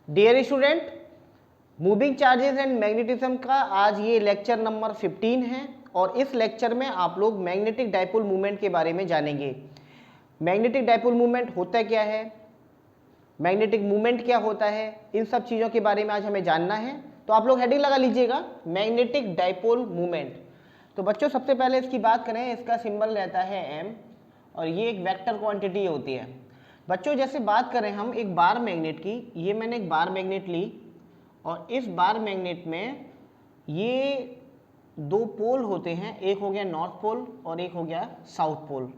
Dear student, moving charges and magnetism का आज ये लेक्चर नंबर 15 है और इस लेक्चर में आप लोग मैग्नेटिक डाइपोल मूवमेंट के बारे में जानेंगे। मैग्नेटिक डाइपोल मूवमेंट होता क्या है, मैग्नेटिक मूवमेंट क्या होता है, इन सब चीज़ों के बारे में आज हमें जानना है। तो आप लोग हेडिंग लगा लीजिएगा मैग्नेटिक डाइपोल मूवमेंट। तो बच्चों सबसे पहले इसकी बात करें, इसका सिंबल रहता है m और ये एक वेक्टर क्वांटिटी होती है। बच्चों जैसे बात करें हम एक बार मैग्नेट की, ये मैंने एक बार मैग्नेट ली और इस बार मैग्नेट में ये दो पोल होते हैं, एक हो गया नॉर्थ पोल और एक हो गया साउथ पोल।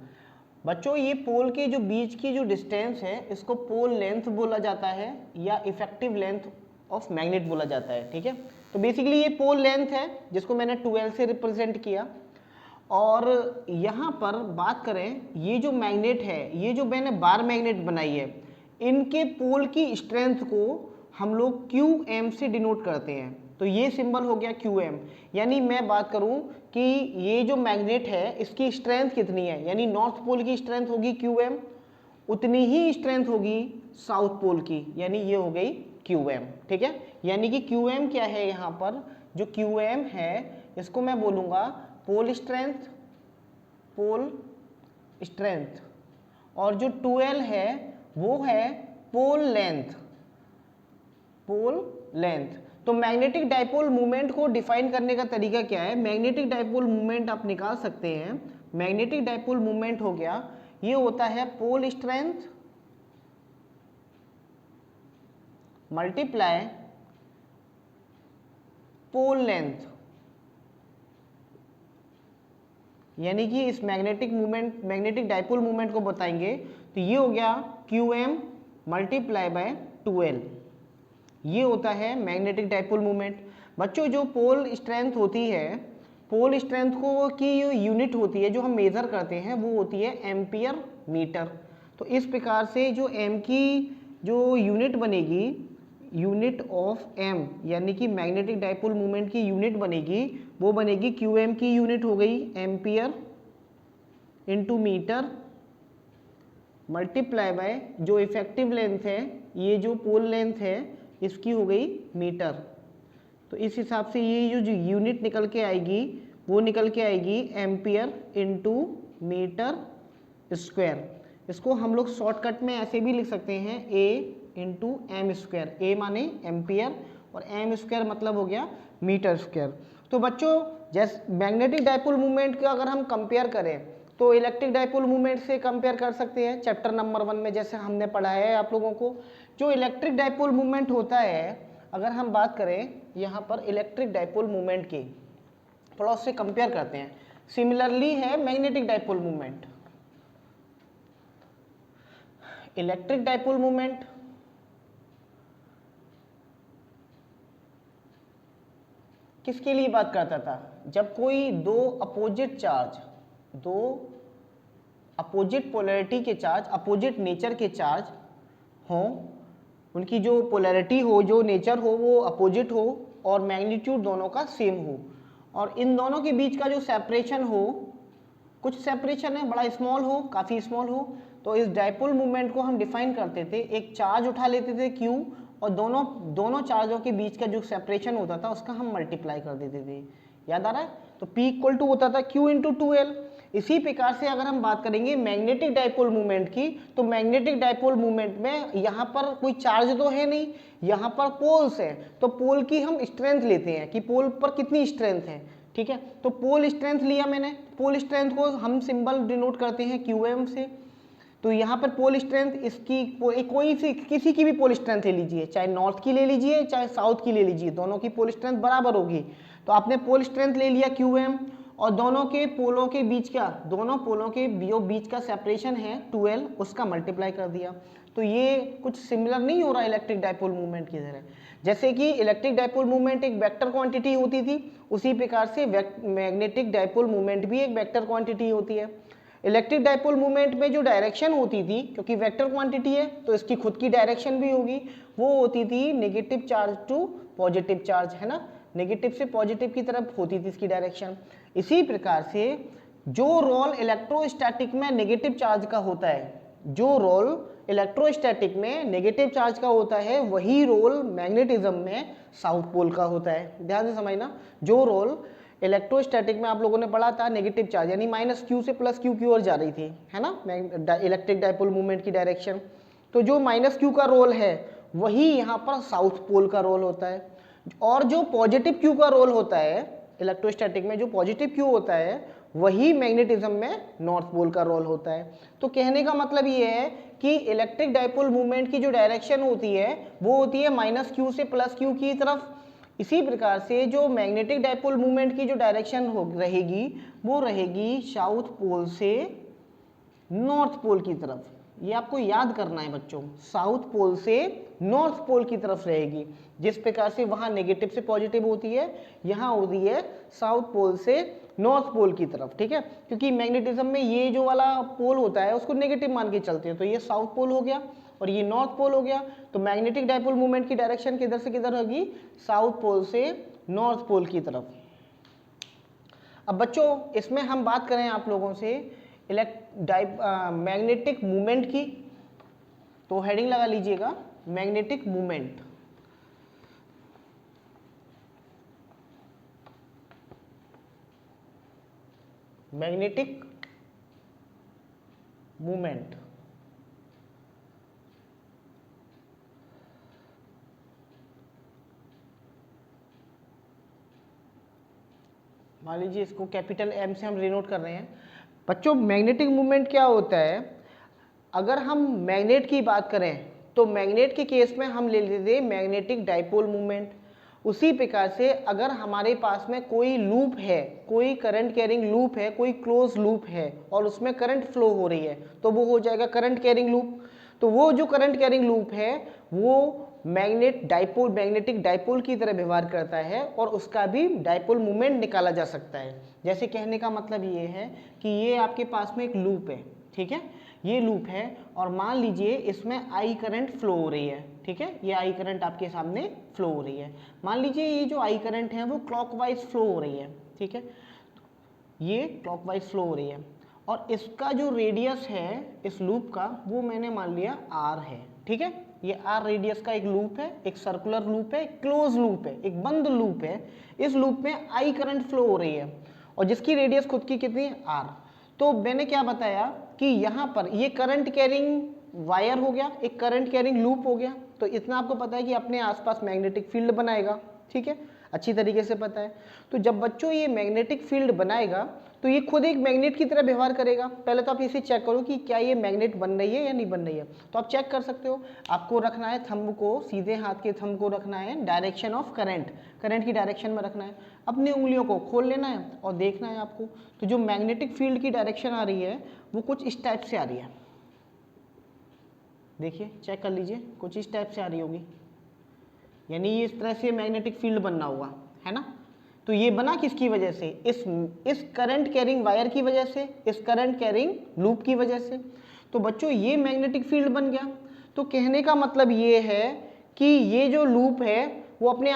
बच्चों ये पोल के जो बीच की जो डिस्टेंस है इसको पोल लेंथ बोला जाता है या इफेक्टिव लेंथ ऑफ मैग्नेट बोला जाता है। ठीक है, तो बेसिकली ये पोल लेंथ है जिसको मैंने 12 से रिप्रेजेंट किया। और यहाँ पर बात करें, ये जो मैग्नेट है, ये जो मैंने बार मैग्नेट बनाई है, इनके पोल की स्ट्रेंथ को हम लोग QM से डिनोट करते हैं। तो ये सिंबल हो गया QM, यानी मैं बात करूं कि ये जो मैग्नेट है इसकी स्ट्रेंथ कितनी है, यानी नॉर्थ पोल की स्ट्रेंथ होगी QM, उतनी ही स्ट्रेंथ होगी साउथ पोल की, यानी ये हो गई QM। ठीक है, यानी कि QM क्या है, यहाँ पर जो QM है इसको मैं बोलूँगा पोल स्ट्रेंथ, पोल स्ट्रेंथ, और जो 12 है वो है पोल लेंथ, पोल लेंथ। तो मैग्नेटिक डाइपोल मूवमेंट को डिफाइन करने का तरीका क्या है, मैग्नेटिक डाइपोल मूवमेंट आप निकाल सकते हैं। मैग्नेटिक डाइपोल मूवमेंट हो गया, ये होता है पोल स्ट्रेंथ मल्टीप्लाई पोल लेंथ, यानी कि इस मैग्नेटिक डाइपोल मूवमेंट को बताएंगे तो ये हो गया QM मल्टीप्लाई बाय 12, ये होता है मैग्नेटिक डाइपोल मूवमेंट। बच्चों जो पोल स्ट्रेंथ होती है, पोल स्ट्रेंथ को की जो यूनिट होती है जो हम मेज़र करते हैं वो होती है एम्पियर मीटर। तो इस प्रकार से जो m की जो यूनिट बनेगी, यूनिट ऑफ m, यानी कि मैग्नेटिक डाइपोल मूवमेंट की यूनिट बनेगी, वो बनेगी QM की यूनिट हो गई ampere into metre multiply by जो इफेक्टिव लेंथ है, ये जो पोल लेंथ है इसकी हो गई मीटर। तो इस हिसाब से ये जो यूनिट निकल के आएगी वो निकल के आएगी एम्पियर इंटू मीटर स्क्वायर। इसको हम लोग शॉर्टकट में ऐसे भी लिख सकते हैं A into M square, A माने एम्पियर और एम स्क्वायर मतलब हो गया मीटर स्क्वायर। तो बच्चों जैसे मैग्नेटिक डाइपोल मूवमेंट का अगर हम कंपेयर करें तो इलेक्ट्रिक डाइपोल मूवमेंट से कंपेयर कर सकते हैं। चैप्टर नंबर 1 में जैसे हमने पढ़ाया है आप लोगों को, जो इलेक्ट्रिक डाइपोल मूवमेंट होता है, अगर हम बात करें यहाँ पर इलेक्ट्रिक डाइपोल मूवमेंट की, थोड़ा उससे कंपेयर करते हैं। सिमिलरली है magnetic dipole movement, electric dipole movement किसके लिए बात करता था, जब कोई दो अपोजिट चार्ज, दो अपोजिट पोलैरिटी के चार्ज, अपोजिट नेचर के चार्ज हों, उनकी जो पोलैरिटी हो, जो नेचर हो वो अपोजिट हो और मैग्नीट्यूड दोनों का सेम हो, और इन दोनों के बीच का जो सेपरेशन हो, कुछ सेपरेशन है बड़ा स्मॉल हो, काफ़ी स्मॉल हो, तो इस डाइपोल मूवमेंट को हम डिफाइन करते थे, एक चार्ज उठा लेते थे Q और दोनों चार्जों के बीच का जो सेपरेशन होता था उसका हम मल्टीप्लाई कर देते थे। याद आ रहा है? तो P इक्वल टू होता था Q इंटू 2L। इसी प्रकार से अगर हम बात करेंगे मैग्नेटिक डाइपोल मूवमेंट की, तो मैग्नेटिक डाइपोल मूवमेंट में यहाँ पर कोई चार्ज तो है नहीं, यहाँ पर पोल्स हैं, तो पोल की हम स्ट्रेंथ लेते हैं कि पोल पर कितनी स्ट्रेंथ है। ठीक है, तो पोल स्ट्रेंथ लिया मैंने, पोल स्ट्रेंथ को हम सिंबल डिनोट करते हैं QM से। तो यहाँ पर पोल स्ट्रेंथ इसकी कोई सी किसी की भी पोल स्ट्रेंथ ले लीजिए, चाहे नॉर्थ की ले लीजिए चाहे साउथ की ले लीजिए, दोनों की पोल स्ट्रेंथ बराबर होगी। तो आपने पोल स्ट्रेंथ ले लिया QM और दोनों के पोलों के बीच का, दोनों पोलों के जो बीच का सेपरेशन है 12, उसका मल्टीप्लाई कर दिया। तो ये कुछ सिमिलर नहीं हो रहा इलेक्ट्रिक डाइपोल मूवमेंट की तरह। जैसे कि इलेक्ट्रिक डाइपोल मूवमेंट एक वेक्टर क्वांटिटी होती थी, उसी प्रकार से मैग्नेटिक डाइपोल मूवमेंट भी एक वेक्टर क्वांटिटी होती है। इलेक्ट्रिक डाइपोल मूवमेंट में जो डायरेक्शन होती थी, क्योंकि वेक्टर क्वांटिटी है तो इसकी खुद की डायरेक्शन भी होगी, वो होती थी negative charge to positive charge, है ना, नेगेटिव से पॉजिटिव की तरफ होती थी इसकी डायरेक्शन। इसी प्रकार से जो रोल इलेक्ट्रोस्टैटिक में नेगेटिव चार्ज का होता है, जो रोल इलेक्ट्रोस्टैटिक में नेगेटिव चार्ज का होता है वही रोल मैग्नेटिज्म में साउथ पोल का होता है। ध्यान से समझना, जो रोल इलेक्ट्रोस्टैटिक में आप लोगों ने पढ़ा था नेगेटिव चार्ज यानी -q से +q की ओर जा रही थी, है ना, इलेक्ट्रिक डाइपोल मूवमेंट की डायरेक्शन। तो जो -q का रोल है वही यहाँ पर साउथ पोल का रोल होता है, और जो पॉजिटिव q का रोल होता है इलेक्ट्रोस्टैटिक में, जो पॉजिटिव q होता है वही मैग्नेटिज्म में नॉर्थ पोल का रोल होता है। तो कहने का मतलब ये है कि इलेक्ट्रिक डाइपोल मूवमेंट की जो डायरेक्शन होती है वो होती है -q से +q की तरफ। इसी प्रकार से जो मैग्नेटिक डाइपोल मूवमेंट की जो डायरेक्शन हो रहेगी वो रहेगी साउथ पोल से नॉर्थ पोल की तरफ। ये आपको याद करना है बच्चों, साउथ पोल से नॉर्थ पोल की तरफ रहेगी। जिस प्रकार से वहां नेगेटिव से पॉजिटिव होती है, यहां होती है साउथ पोल से नॉर्थ पोल की तरफ, ठीक है। क्योंकि मैग्नेटिज्म में ये जो वाला पोल होता है उसको नेगेटिव मान के चलते हैं, तो ये साउथ पोल हो गया और ये नॉर्थ पोल हो गया। तो मैग्नेटिक डाइपोल मूवमेंट की डायरेक्शन किधर से किधर होगी, साउथ पोल से नॉर्थ पोल की तरफ। अब बच्चों इसमें हम बात करें आप लोगों से मैग्नेटिक मूवमेंट की, तो हेडिंग लगा लीजिएगा मैग्नेटिक मूवमेंट। मैग्नेटिक मूवमेंट मान लीजिए इसको कैपिटल M से हम डिनोट कर रहे हैं। बच्चों मैग्नेटिक मूवमेंट क्या होता है, अगर हम मैग्नेट की बात करें तो मैग्नेट के केस में हम ले लेते हैं मैग्नेटिक डाइपोल मूवमेंट। उसी प्रकार से अगर हमारे पास में कोई लूप है, कोई करंट कैरिंग लूप है, कोई क्लोज लूप है और उसमें करंट फ्लो हो रही है तो वो हो जाएगा करंट कैरिंग लूप। तो वो जो करंट कैरिंग लूप है वो मैग्नेटिक डाइपोल की तरह व्यवहार करता है और उसका भी डाइपोल मूवमेंट निकाला जा सकता है। जैसे कहने का मतलब ये है कि ये आपके पास में एक लूप है, ठीक है, ये लूप है और मान लीजिए इसमें आई करंट फ्लो हो रही है, ठीक है, ये आई करंट आपके सामने फ्लो हो रही है। मान लीजिए ये जो आई करंट है वो क्लॉकवाइज फ्लो हो रही है, ठीक है, ये क्लॉकवाइज फ्लो हो रही है और इसका जो रेडियस है इस लूप का वो मैंने मान लिया r है, ठीक है। ये r रेडियस का एक लूप है, एक सर्कुलर लूप है, एक क्लोज लूप है, एक बंद लूप है। इस लूप में आई करंट फ्लो हो रही है और जिसकी रेडियस खुद की कितनी है r। तो मैंने क्या बताया कि यहाँ पर ये करंट कैरिंग वायर हो गया, एक करंट कैरिंग लूप हो गया। तो इतना आपको पता है कि अपने आसपास मैग्नेटिक फील्ड बनाएगा, ठीक है, अच्छी तरीके से पता है। तो जब बच्चों ये मैग्नेटिक फील्ड बनाएगा तो ये खुद एक मैग्नेट की तरह व्यवहार करेगा। पहले तो आप इसे चेक करो कि क्या ये मैग्नेट बन रही है या नहीं बन रही है। तो आप चेक कर सकते हो, आपको रखना है थंब को, सीधे हाथ के थंब को रखना है डायरेक्शन ऑफ करंट, करंट की डायरेक्शन में रखना है। अपनी उंगलियों को खोल लेना है और देखना है आपको। तो जो मैग्नेटिक फील्ड की डायरेक्शन आ रही है वो कुछ इस टाइप से आ रही है, देखिए चेक कर लीजिए, कुछ इस टाइप से आ रही होगी, यानी ये इस तरह से मैग्नेटिक फील्ड बनना होगा, है ना। तो ये बना किसकी वजह से, इस करंट कैरिंग वायर की वजह से, इस करंट कैरिंग लूप की वजह से। तो बच्चों ये मैग्नेटिक फील्ड बन गया। तो कहने का मतलब ये है कि ये जो लूप है वो अपने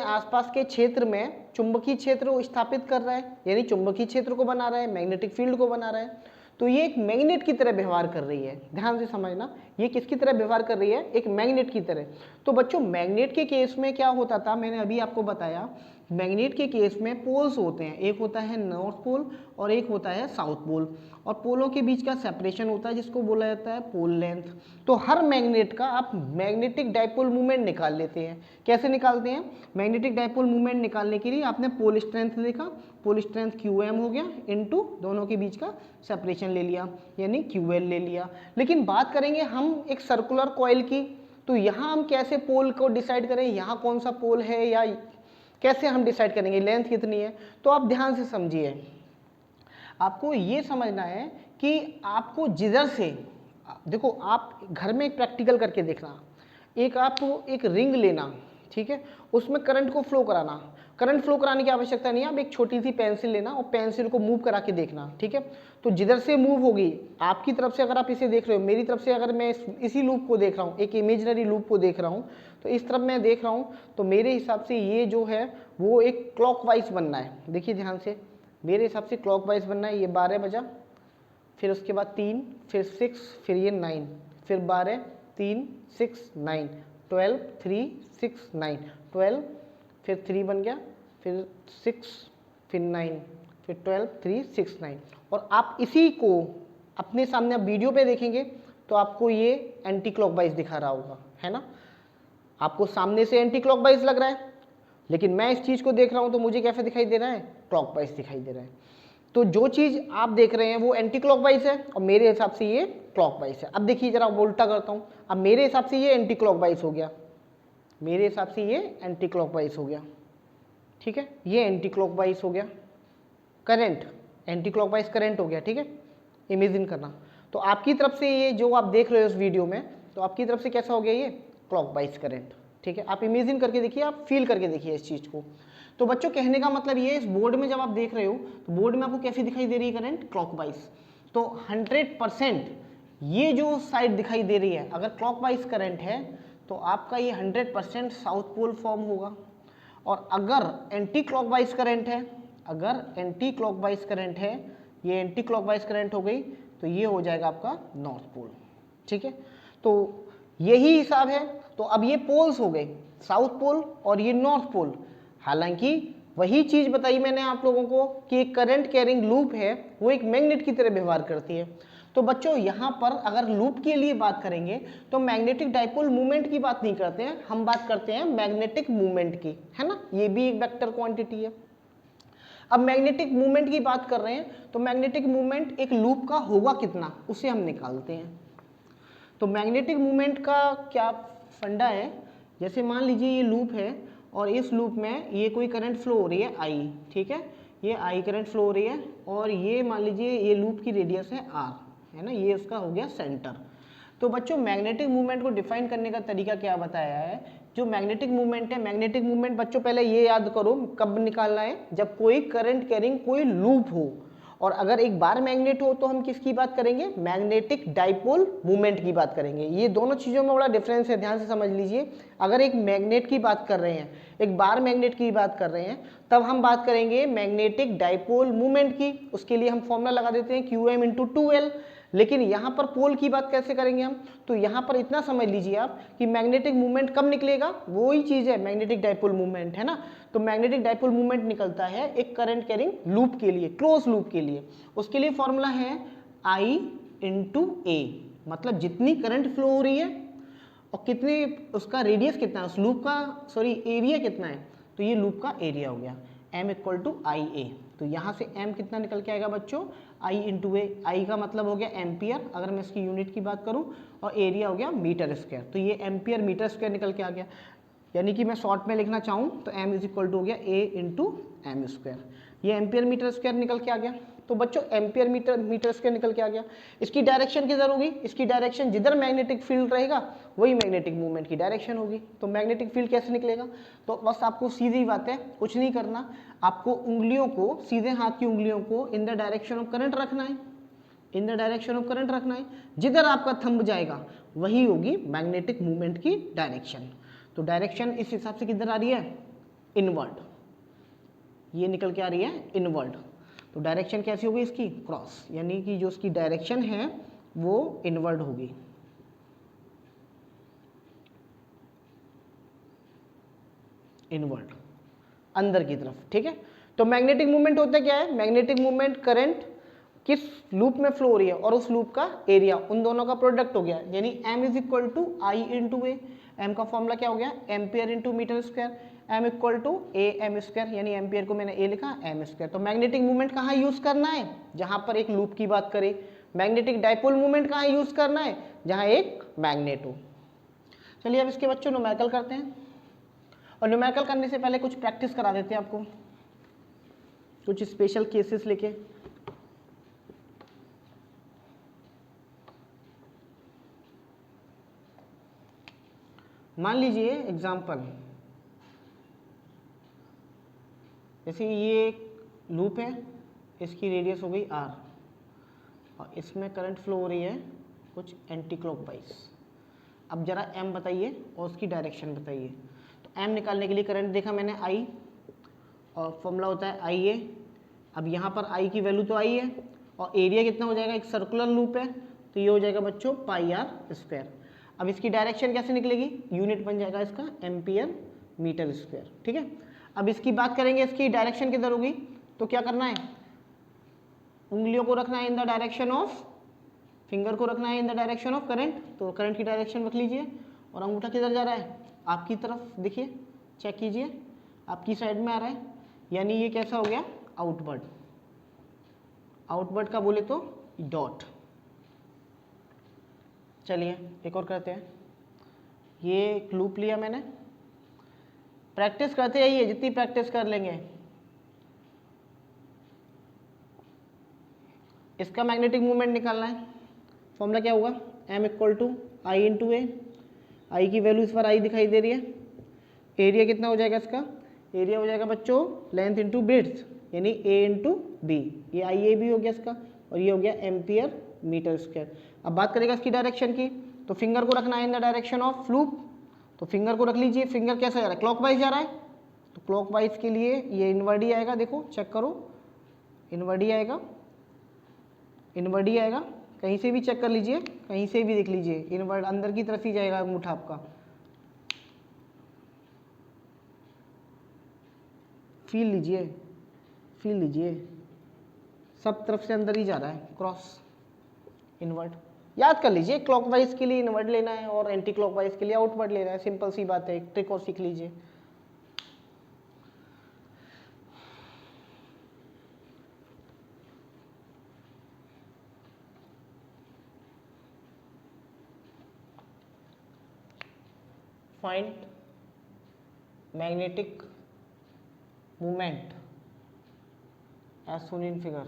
आसपास के क्षेत्र में चुंबकीय क्षेत्र को स्थापित कर रहा है, यानी चुंबकीय क्षेत्र को बना रहा है, मैग्नेटिक फील्ड को बना रहा है। तो ये एक मैग्नेट की तरह व्यवहार कर रही है, ध्यान से समझना, ये किसकी तरह व्यवहार कर रही है, एक मैग्नेट की तरह। तो बच्चों मैग्नेट के केस में क्या होता था, मैंने अभी आपको बताया, मैग्नेट के केस में पोल्स होते हैं, एक होता है नॉर्थ पोल और एक होता है साउथ पोल, और पोलों के बीच का सेपरेशन होता है जिसको बोला जाता है पोल लेंथ। तो हर मैग्नेट का आप मैग्नेटिक डाइपोल मूवमेंट निकाल लेते हैं। कैसे निकालते हैं, मैग्नेटिक डाइपोल मूवमेंट निकालने के लिए आपने पोल स्ट्रेंथ देखा, पोल स्ट्रेंथ QM हो गया इनटू दोनों के बीच का सेपरेशन ले लिया, यानी QL ले लिया। लेकिन बात करेंगे हम एक सर्कुलर कॉइल की, तो यहाँ हम कैसे पोल को डिसाइड करें, यहाँ कौन सा पोल है या कैसे हम डिसाइड करेंगे, लेंथ कितनी है। तो आप ध्यान से समझिए, आपको ये समझना है कि आपको जिधर से, देखो आप घर में एक प्रैक्टिकल करके देखना, एक आपको एक रिंग लेना, ठीक है, उसमें करंट को फ्लो कराना। करंट फ्लो कराने की आवश्यकता नहीं है, आप एक छोटी सी पेंसिल लेना और पेंसिल को मूव करा के देखना, ठीक है। तो जिधर से मूव होगी आपकी तरफ से, अगर आप इसे देख रहे हो, मेरी तरफ से अगर मैं इसी लूप को देख रहा हूँ, एक इमेजिनरी लूप को देख रहा हूँ, तो इस तरफ मैं देख रहा हूँ, तो मेरे हिसाब से ये जो है वो एक क्लॉकवाइज बनना है। देखिए ध्यान से, मेरे हिसाब से क्लॉकवाइज बनना है। ये 12 बजा, फिर उसके बाद 3, फिर 6, फिर ये 9, फिर 12, 3, 6, 9, 12, 3, 6, 9, 12, फिर 3 बन गया, फिर 6, फिर 9, फिर 12, 3, 6, 9। और आप इसी को अपने सामने आप वीडियो पे देखेंगे तो आपको ये एंटी क्लॉकवाइज दिखा रहा होगा, है ना। आपको सामने से एंटी क्लॉकवाइज लग रहा है, लेकिन मैं इस चीज़ को देख रहा हूँ तो मुझे कैसे दिखाई दे रहा है, क्लॉकवाइज दिखाई दे रहा है। तो जो चीज़ आप देख रहे हैं वो एंटी क्लॉकवाइज है और मेरे हिसाब से ये क्लॉकवाइज है। अब देखिए जरा उल्टा करता हूँ, अब मेरे हिसाब से ये एंटी क्लॉकवाइज हो गया, मेरे हिसाब से ये एंटी क्लॉकवाइज हो गया, ठीक है, ये एंटी क्लॉकवाइज हो गया, करंट एंटी क्लॉकवाइज करंट हो गया, ठीक है। इमेजिन करना, तो आपकी तरफ से ये जो आप देख रहे हो इस वीडियो में, तो आपकी तरफ से कैसा हो गया ये क्लॉकवाइज करंट, ठीक है। आप इमेजिन करके देखिए, आप फील करके देखिए इस चीज़ को। तो बच्चों कहने का मतलब ये, इस बोर्ड में जब आप देख रहे हो तो बोर्ड में आपको कैसी दिखाई दे रही है करंट, क्लॉकवाइज। तो 100% ये जो साइड दिखाई दे रही है, अगर क्लॉकवाइज करंट है तो आपका ये 100% साउथ पोल फॉर्म होगा। और अगर एंटी क्लॉकवाइज करंट है, अगर एंटी क्लॉकवाइज करंट है, ये एंटी क्लॉकवाइज करंट हो गई तो ये हो जाएगा आपका नॉर्थ पोल, ठीक है। तो यही हिसाब है। तो अब ये पोल्स हो गए, साउथ पोल और ये नॉर्थ पोल। हालांकि वही चीज बताई मैंने आप लोगों को कि एक करंट कैरिंग लूप है वो एक मैग्नेट की तरह व्यवहार करती है। तो बच्चों यहाँ पर अगर लूप के लिए बात करेंगे तो मैग्नेटिक डाइपोल मूवमेंट की बात नहीं करते हैं, हम बात करते हैं मैग्नेटिक मूवमेंट की, है ना। ये भी एक वेक्टर क्वांटिटी है। अब मैग्नेटिक मूवमेंट की बात कर रहे हैं तो मैग्नेटिक मूवमेंट एक लूप का होगा कितना, उसे हम निकालते हैं। तो मैग्नेटिक मूवमेंट का क्या फंडा है, जैसे मान लीजिए ये लूप है और इस लूप में ये कोई करंट फ्लो हो रही है आई, ठीक है, ये आई करंट फ्लो हो रही है और ये मान लीजिए ये लूप की रेडियस है आर, है ना, ये उसका हो गया सेंटर। तो बच्चों मैग्नेटिक मूवमेंट को डिफाइन करने का तरीका क्या बताया है, जो मैग्नेटिक मूवमेंट है, मैग्नेटिक मूवमेंट बच्चों पहले ये याद करो कब निकालना है, जब कोई करंट कैरिंग कोई लूप हो। और अगर एक बार मैग्नेट हो तो हम किसकी बात करेंगे, मैग्नेटिक डाइपोल मूवमेंट की बात करेंगे। ये दोनों चीज़ों में बड़ा डिफरेंस है, ध्यान से समझ लीजिए। अगर एक मैग्नेट की बात कर रहे हैं, एक बार मैग्नेट की बात कर रहे हैं, तब हम बात करेंगे मैग्नेटिक डाइपोल मूवमेंट की। उसके लिए हम फॉर्मूला लगा देते हैं QM×2L। लेकिन यहाँ पर पोल की बात कैसे करेंगे हम, तो यहाँ पर इतना समझ लीजिए आप कि मैग्नेटिक मूवमेंट कब निकलेगा, वही चीज़ है मैग्नेटिक डाइपोल मूवमेंट, है ना। तो मैग्नेटिक डाइपोल मूवमेंट निकलता है एक करंट कैरिंग लूप के लिए, क्लोज लूप के लिए। उसके लिए फॉर्मूला है I×A, मतलब जितनी करंट फ्लो हो रही है और कितने उसका रेडियस कितना है, उस लूप का सॉरी एरिया कितना है, तो ये लूप का एरिया हो गया M=IA। तो यहाँ से M कितना निकल के आएगा बच्चों, I×A। I का मतलब हो गया एम्पियर अगर मैं इसकी यूनिट की बात करूँ, और एरिया हो गया मीटर स्क्वायर, तो ये एम्पियर मीटर स्क्वायर निकल के आ गया। यानी कि मैं शॉर्ट में लिखना चाहूँ तो M हो गया A×M², ये एम्पियर मीटर स्क्वायर निकल के आ गया। तो बच्चों एम्पियर मीटर स्क्वायर निकल के आ गया। इसकी डायरेक्शन किधर होगी, इसकी डायरेक्शन जिधर मैग्नेटिक फील्ड रहेगा वही मैग्नेटिक मूवमेंट की डायरेक्शन होगी। तो मैग्नेटिक फील्ड कैसे निकलेगा, तो बस आपको सीधी बात है, कुछ नहीं करना, आपको उंगलियों को, सीधे हाथ की उंगलियों को in the direction of current रखना है, in the direction of current रखना है। जिधर आपका थंब जाएगा वही होगी मैग्नेटिक मूवमेंट की डायरेक्शन। तो डायरेक्शन इस हिसाब से किधर आ रही है, इनवर्ड, ये निकल के आ रही है इनवर्ड। तो डायरेक्शन कैसी होगी इसकी, क्रॉस, यानी कि जो उसकी डायरेक्शन है वो इनवर्ड होगी। इनवर्ड, अंदर की तरफ, ठीक है। तो मैग्नेटिक मूवमेंट होता क्या है, मैग्नेटिक मूवमेंट करंट किस लूप में फ्लो हो रही है और उस लूप का एरिया, उन दोनों का प्रोडक्ट हो गया, यानी M=I×A। M का फॉर्मूला क्या हो गया, एम्पियर×मीटर², M=AM², यानी एम्पियर को मैंने A लिखा, M²। तो मैग्नेटिक मूवमेंट कहाँ यूज करना है, जहां पर एक लूप की बात करें। मैग्नेटिक डाइपोल मूवमेंट कहाँ यूज करना है, जहां एक मैग्नेट हो। चलिए अब इसके बच्चों न्यूमेरिकल करते हैं, और न्यूमेरिकल करने से पहले कुछ प्रैक्टिस करा देते हैं आपको, कुछ स्पेशल केसेस लेके। मान लीजिए एग्जाम्पल, जैसे ये एक लूप है, इसकी रेडियस हो गई r और इसमें करंट फ्लो हो रही है कुछ एंटी क्लॉकवाइज। अब जरा m बताइए और उसकी डायरेक्शन बताइए। तो m निकालने के लिए करंट देखा मैंने I, और फॉर्मूला होता है IA। अब यहाँ पर I की वैल्यू तो I है और एरिया कितना हो जाएगा, एक सर्कुलर लूप है तो ये हो जाएगा बच्चों पाई आर स्क्वायर। अब इसकी डायरेक्शन कैसे निकलेगी, यूनिट बन जाएगा इसका एम्पियर मीटर स्क्वायर। ठीक है, अब इसकी बात करेंगे, इसकी डायरेक्शन किधर होगी, तो क्या करना है, उंगलियों को रखना है in the direction of, finger को रखना है in the direction of current, तो करंट की डायरेक्शन रख लीजिए, और अंगूठा किधर जा रहा है, आपकी तरफ, देखिए चेक कीजिए, आपकी साइड में आ रहा है, यानी ये कैसा हो गया, आउटवर्ड। आउटवर्ड का बोले तो डॉट। चलिए एक और करते हैं, ये एक लूप लिया मैंने, प्रैक्टिस करते रहिए, जितनी प्रैक्टिस कर लेंगे। इसका मैग्नेटिक मूवमेंट निकालना है, फॉर्मूला क्या होगा, m equal to I into A, I की वैल्यू इस बार आई दिखाई दे रही है, एरिया कितना हो जाएगा इसका, एरिया हो जाएगा बच्चों लेंथ इंटू ब्रेड्थ, यानी ए इंटू बी, ये आई ए भी हो गया इसका, और ये हो गया एम्पियर मीटर स्क्वायर। अब बात करेगा इसकी डायरेक्शन की, तो फिंगर को रखना है in the direction of loop, तो फिंगर को रख लीजिए, फिंगर कैसा जा रहा है, क्लॉकवाइज जा रहा है, तो क्लॉकवाइज के लिए ये इनवर्ड ही आएगा, देखो चेक करो, इनवर्ड ही आएगा, इनवर्ड ही आएगा, कहीं से भी चेक कर लीजिए, कहीं से भी देख लीजिए, इनवर्ड अंदर की तरफ ही जाएगा अंगूठा आपका, फील लीजिए, फील लीजिए, सब तरफ से अंदर ही जा रहा है, क्रॉस इनवर्ड। याद कर लीजिए, क्लॉकवाइज के लिए इनवर्ड लेना है और एंटी क्लॉकवाइज के लिए आउटवर्ड लेना है, सिंपल सी बात है, एक ट्रिक और सीख लीजिए। Find magnetic movement as shown in figure।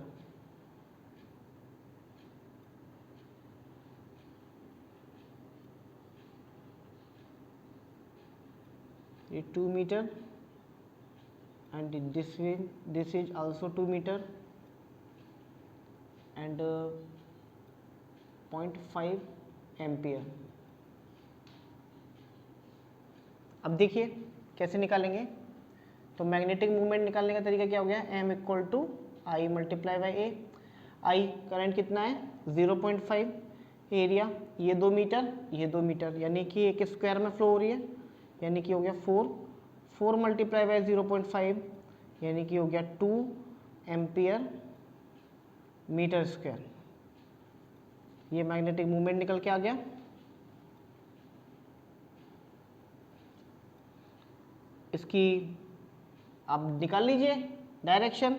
ये 2 metre and this is also 2 meter and 0.5 ampere. अब देखिए कैसे निकालेंगे, तो मैग्नेटिक मूवमेंट निकालने का तरीका क्या हो गया, m equal to I multiply by A, I current कितना है 0.5, एरिया ये 2 मीटर, ये 2 मीटर, यानी कि एक स्क्वायर में फ्लो हो रही है, यानी कि हो गया 4 मल्टीप्लाई बाई 0.5, यानी कि हो गया 2 एम्पियर मीटर स्क्वायर। ये मैग्नेटिक मूवमेंट निकल के आ गया। इसकी आप निकाल लीजिए डायरेक्शन,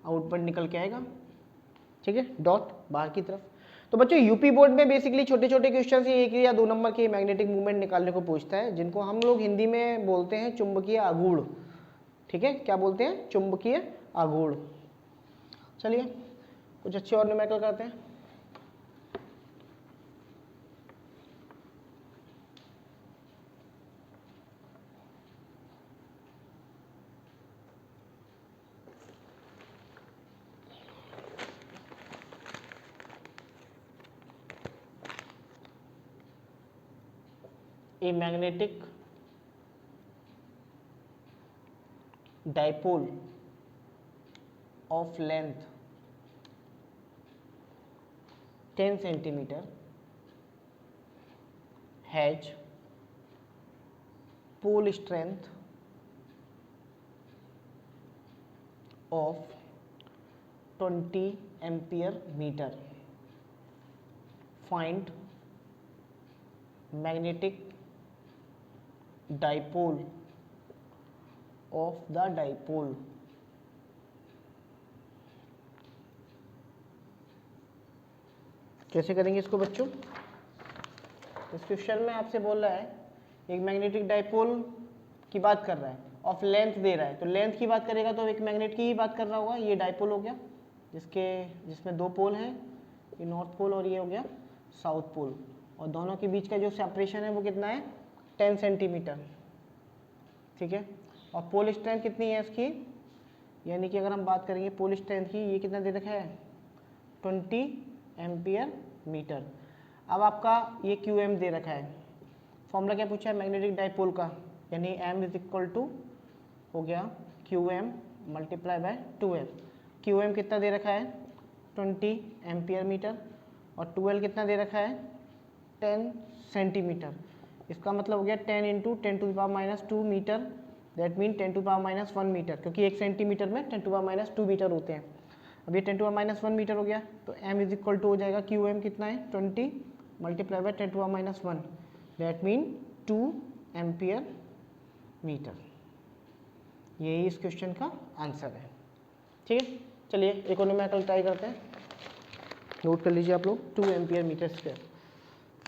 आउटवर्ड निकल के आएगा, ठीक है, डॉट बाहर की तरफ। तो बच्चों यूपी बोर्ड में बेसिकली छोटे छोटे क्वेश्चन ये 1 या 2 नंबर के मैग्नेटिक मूवमेंट निकालने को पूछता है, जिनको हम लोग हिंदी में बोलते हैं चुंबकीय आघूर्ण। ठीक है, क्या बोलते हैं, चुंबकीय आघूर्ण। चलिए कुछ अच्छे और न्यूमेरिकल करते हैं। A magnetic dipole of length 10 centimeter has pole strength of 20 ampere meter. Find magnetic dipole of the dipole। कैसे करेंगे इसको बच्चों, इस क्वेश्चन में आपसे बोल रहा है एक मैग्नेटिक डाइपोल की बात कर रहा है, ऑफ लेंथ दे रहा है, तो लेंथ की बात करेगा तो एक मैग्नेट की ही बात कर रहा होगा। ये डाइपोल हो गया जिसमें 2 पोल हैं, ये नॉर्थ पोल और ये हो गया साउथ पोल, और दोनों के बीच का जो सेपरेशन है वो कितना है 10 सेंटीमीटर। ठीक है, और पोल स्ट्रेंथ कितनी है इसकी, यानी कि अगर हम बात करेंगे पोल स्ट्रेंथ की, ये कितना दे रखा है 20 एम्पियर मीटर। अब आपका ये QM दे रखा है, फॉर्मूला क्या पूछा है मैग्नेटिक डाइपोल का, यानी M इज इक्वल टू हो गया QM multiply by 2L। QM कितना दे रखा है 20 एम्पियर मीटर, और 12 कितना दे रखा है 10 सेंटीमीटर। इसका मतलब हो गया 10 into 10⁻⁻2 metre, that mean 10⁻⁻1 metre, क्योंकि 1 सेंटीमीटर में 10⁻⁻2 मीटर होते हैं। अब ये 10⁻1 मीटर हो गया, तो m इज इक्वल टू हो जाएगा QM कितना है 20 multiply by 10⁻1, that mean 2 ampere metre. यही इस क्वेश्चन का आंसर है। ठीक है, चलिए एक और न्यूमेरिकल ट्राई करते हैं। नोट कर लीजिए आप लोग, 2 ampere metre square,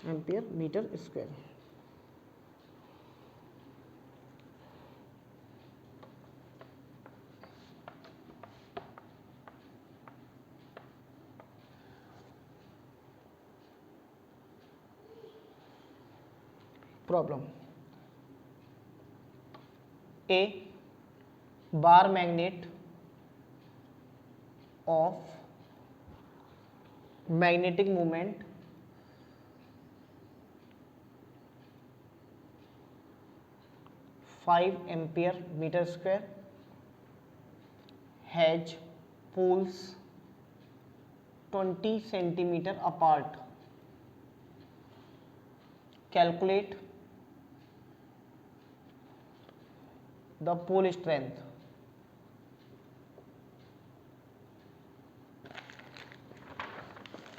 ampere metre square. Problem A, bar magnet of magnetic moment (5 ampere metre square) has poles 20 centimetre apart. Calculate the pole strength.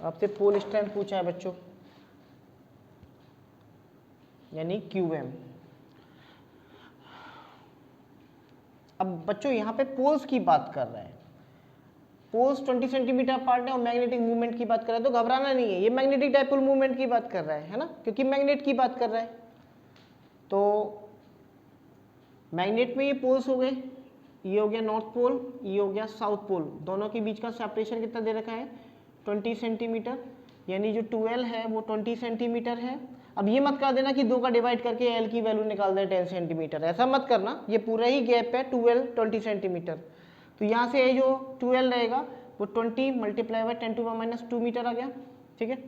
आपसे पोल स्ट्रेंथ पूछा है बच्चों, यानी QM। अब बच्चों यहाँ पे पोल्स की बात कर रहे हैं, पोल्स 20 सेंटीमीटर अपार्ट है और मैग्नेटिक मूवमेंट की बात कर रहा है, तो घबराना नहीं है, ये मैग्नेटिक डाइपोल मूवमेंट की बात कर रहा है ना, क्योंकि मैग्नेट की बात कर रहा है। तो मैग्नेट में ये पोल्स हो गए, ये हो गया नॉर्थ पोल, ये हो गया साउथ पोल, दोनों के बीच का सेपरेशन कितना दे रखा है 20 सेंटीमीटर, यानी जो 12 है वो 20 सेंटीमीटर है। अब ये मत कर देना कि 2 का डिवाइड करके L की वैल्यू निकाल दें 10 सेंटीमीटर, ऐसा मत करना, ये पूरा ही गैप है 20 सेंटीमीटर। तो यहाँ से ये जो 12 रहेगा वो 20 मल्टीप्लाई बाय 10⁻⁻2 मीटर आ गया। ठीक है,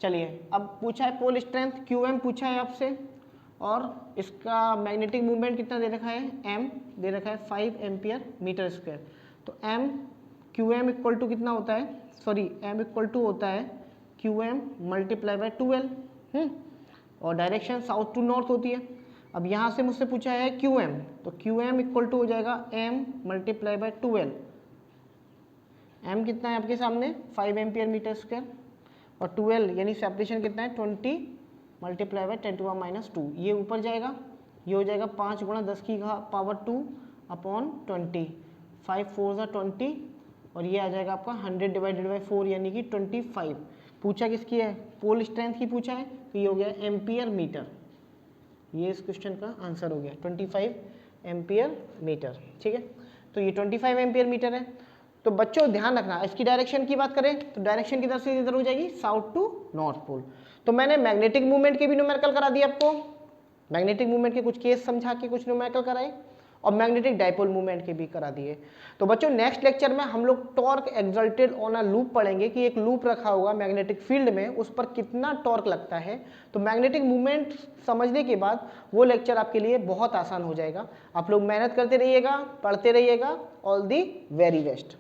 चलिए अब पूछा है पोल स्ट्रेंथ QM पूछा है आपसे, और इसका मैग्नेटिक मूवमेंट कितना दे रखा है m दे रखा है 5 एम्पियर मीटर स्क्वायर। तो m QM इक्वल टू कितना होता है, सॉरी m इक्वल टू होता है QM मल्टीप्लाई बाय 12, और डायरेक्शन साउथ टू नॉर्थ होती है। अब यहाँ से मुझसे पूछा है QM, तो QM इक्वल टू हो जाएगा m मल्टीप्लाई बाय 12। m कितना है आपके सामने 5 एम्पियर मीटर स्क्वायर, और 12 यानी सेपरेशन कितना है 20 मल्टीप्लाई बाय 10⁻2, ये ऊपर जाएगा, ये हो जाएगा 5 गुणा 10 की पावर 2 अपॉन 20, 5 4 ज़ा 20, और ये आ जाएगा आपका 100 डिवाइडेड बाई 4 यानी कि 25। पूछा किसकी है, पोल स्ट्रेंथ की पूछा है, तो ये हो गया एम्पियर मीटर। ये इस क्वेश्चन का आंसर हो गया 25 एम्पियर मीटर। ठीक है, तो ये 25 एम्पियर मीटर है। तो बच्चों ध्यान रखना, इसकी डायरेक्शन की बात करें तो डायरेक्शन किधर से इधर हो जाएगी, साउथ टू नॉर्थ पोल। तो मैंने मैग्नेटिक मूवमेंट के भी न्यूमेरिकल करा दिया आपको, मैग्नेटिक मूवमेंट के कुछ केस समझा के कुछ न्यूमेरिकल कराए, और मैग्नेटिक डाइपोल मूवमेंट के भी करा दिए। तो बच्चों नेक्स्ट लेक्चर में हम लोग torque exalted on a loop पढ़ेंगे कि एक लूप रखा होगा मैग्नेटिक फील्ड में, उस पर कितना टॉर्क लगता है। तो मैग्नेटिक मूवमेंट समझने के बाद वो लेक्चर आपके लिए बहुत आसान हो जाएगा। आप लोग मेहनत करते रहिएगा, पढ़ते रहिएगा। All the very best.